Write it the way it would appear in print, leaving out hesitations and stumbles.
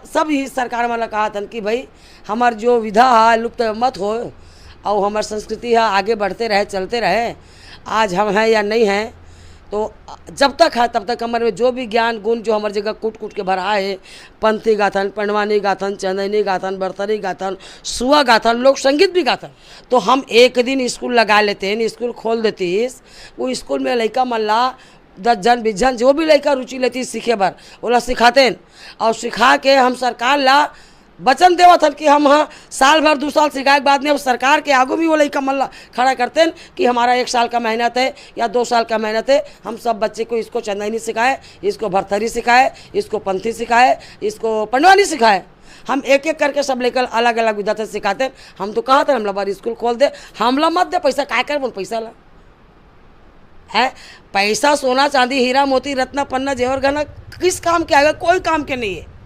सब ही सरकार वाला कहा था कि भाई हमार जो विधा है लुप्त मत हो और हमार संस्कृति है आगे बढ़ते रहे चलते रहे। आज हम हैं या नहीं हैं तो जब तक है तब तक हमारे में जो भी ज्ञान गुण जो हमारी जगह कूट कूट के भरा है, पंथी गाथन, पंडवानी गाथन, चंदनी गाथन, बर्तनी गाथन, सुआ गाथन, लोक संगीत भी गाथन, तो हम एक दिन स्कूल लगा लेते हैं, स्कूल खोल देती। वो स्कूल में लड़का मल्ला 10 जन 20 जन जो भी लड़का रुचि लेती सीखे बार वो सिखाते हैं और सिखा के हम सरकार ला वचन देवा था कि हम हाँ साल भर 2 साल सिखाए के बाद में सरकार के आगू भी वो लड़का मल्ला खड़ा करते हैं कि हमारा 1 साल का मेहनत है या 2 साल का मेहनत है, हम सब बच्चे को इसको चंदनी सिखाए, इसको भरथरी सिखाए, इसको पंथी सिखाए, इसको पंडवानी सिखाए। हम एक एक करके सब लेकर अलग अलग विधा से सिखाते हैं। हम तो कहा था हमला बार स्कूल खोल दे, हमला मत दे पैसा, काय कर बोल पैसा ला है। पैसा सोना चांदी हीरा मोती रत्ना पन्ना जेवर गहना किस काम के आएगा? कोई काम के नहीं है।